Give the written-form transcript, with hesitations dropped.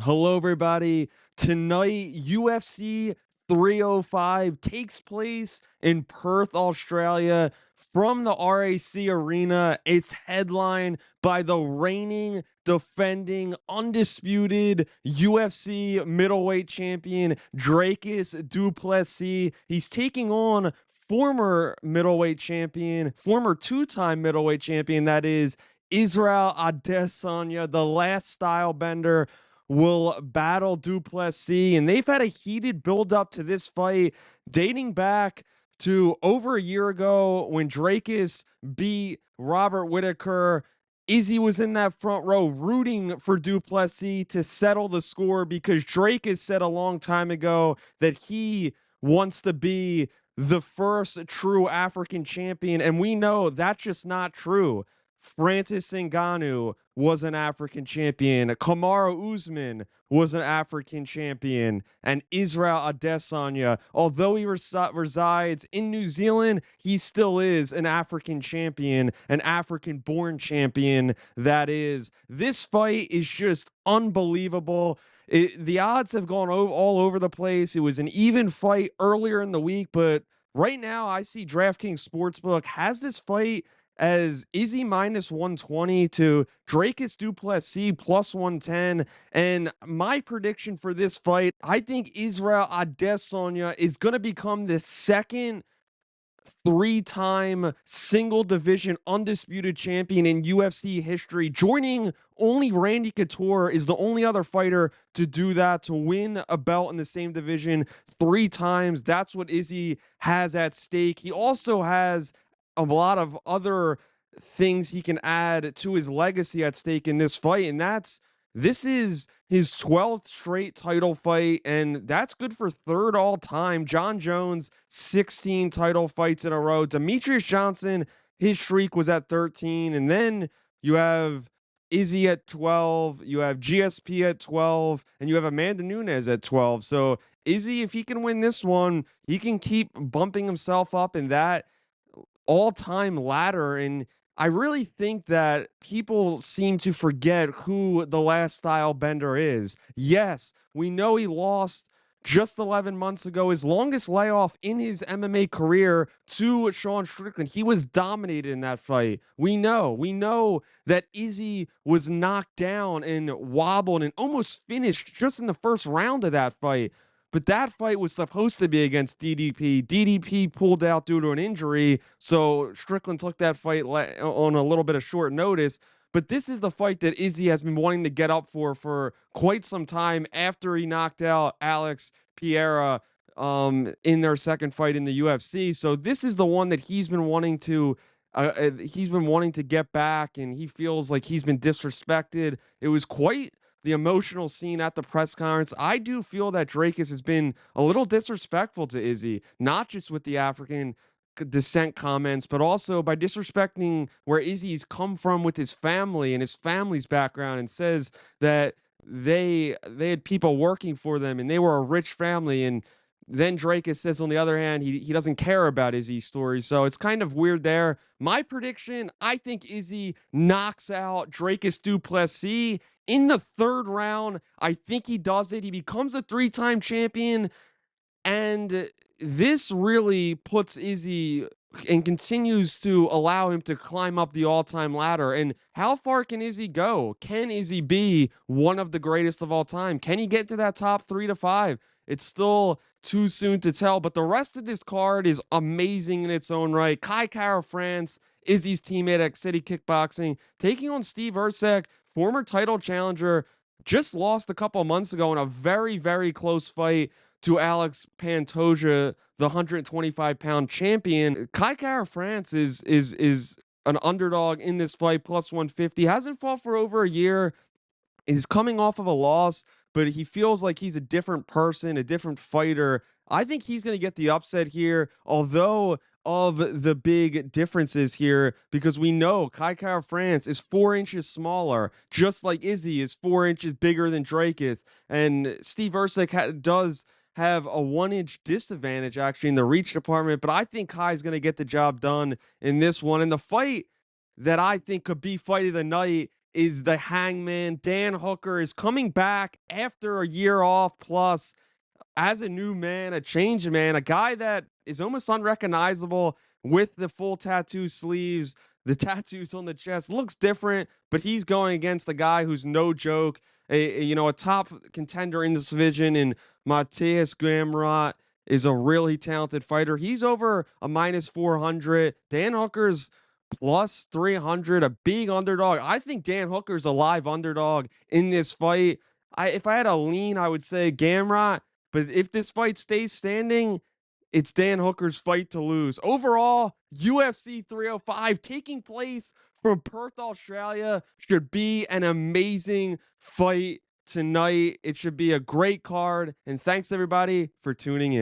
Hello, everybody. Tonight, UFC 305 takes place in Perth, Australia from the RAC Arena. It's headlined by the reigning, defending, undisputed UFC middleweight champion, Dracus du Plessis. He's taking on former middleweight champion, former two-time middleweight champion, that is, Israel Adesanya, the last style bender will battle du Plessis, and they've had a heated build up to this fight dating back to over a year ago when Dracus beat Robert Whitaker. Izzy was in that front row rooting for du Plessis to settle the score because Dracus said a long time ago that he wants to be the first true African champion, and we know that's just not true. Francis Ngannou was an African champion. Kamaru Usman was an African champion. And Israel Adesanya, although he resides in New Zealand, he still is an African champion, an African-born champion, that is. This fight is just unbelievable. The odds have gone all over the place. It was an even fight earlier in the week, but right now I see DraftKings Sportsbook has this fight as Izzy minus 120 to Dracus du Plessis plus 110. And my prediction for this fight, I think Israel Adesanya is going to become the second three-time single division undisputed champion in UFC history. Joining only Randy Couture is the only other fighter to do that, to win a belt in the same division three times. That's what Izzy has at stake. He also has a lot of other things he can add to his legacy at stake in this fight, and this is his 12th straight title fight, and that's good for third all time. John Jones, 16 title fights in a row. Demetrius Johnson, his streak was at 13, and then you have Izzy at 12, you have GSP at 12, and you have Amanda Nunes at 12. So Izzy, if he can win this one, he can keep bumping himself up in that all-time ladder. And I really think that people seem to forget who the last style bender is. Yes, we know he lost just 11 months ago, his longest layoff in his MMA career, to Sean Strickland. He was dominated in that fight. We know that Izzy was knocked down and wobbled and almost finished just in the first round of that fight. But that fight was supposed to be against DDP. DDP pulled out due to an injury, so Strickland took that fight on a little bit of short notice. But this is the fight that Izzy has been wanting to get up for quite some time after he knocked out Alex Pereira in their second fight in the UFC. So this is the one that he's been wanting to get back, and he feels like he's been disrespected. It was quite the emotional scene at the press conference. I do feel that Dracus has been a little disrespectful to Izzy, not just with the African descent comments, but also by disrespecting where Izzy's come from with his family and his family's background, and says that they had people working for them and they were a rich family. And then Dracus says, on the other hand, he doesn't care about Izzy's story. So it's kind of weird there. My prediction, I think Izzy knocks out Dracus du Plessis in the third round. I think he does it. He becomes a three-time champion. And this really puts Izzy and continues to allow him to climb up the all-time ladder. And how far can Izzy go? Can Izzy be one of the greatest of all time? Can he get to that top 3 to 5? It's still too soon to tell, but the rest of this card is amazing in its own right. Kai Kara-France, Izzy's teammate at City Kickboxing, taking on Steve Erceg, former title challenger, just lost a couple months ago in a very, very close fight to Alex Pantoja, the 125-pound champion. Kai Kara-France is an underdog in this fight, plus 150. Hasn't fought for over a year. Is coming off of a loss, but he feels like he's a different person, a different fighter. I think he's going to get the upset here, although of the big differences here, because we know Kai Kara-France is 4 inches smaller, just like Izzy is 4 inches bigger than Dracus. And Steve Erceg does have a 1-inch disadvantage actually in the reach department, but I think Kai's going to get the job done in this one. And the fight that I think could be fight of the night is the Hangman. Dan Hooker is coming back after a year off plus as a new man, a changed man, a guy that is almost unrecognizable with the full tattoo sleeves, the tattoos on the chest. Looks different, but he's going against a guy who's no joke, a top contender in this division. And Matthias Gamrot is a really talented fighter. He's over a minus 400. Dan Hooker's plus 300, a big underdog. I think Dan Hooker's a live underdog in this fight. If I had a lean, I would say Gamrot, but if this fight stays standing, it's Dan Hooker's fight to lose. Overall, UFC 305 taking place from Perth, Australia should be an amazing fight tonight. It should be a great card. And thanks everybody for tuning in.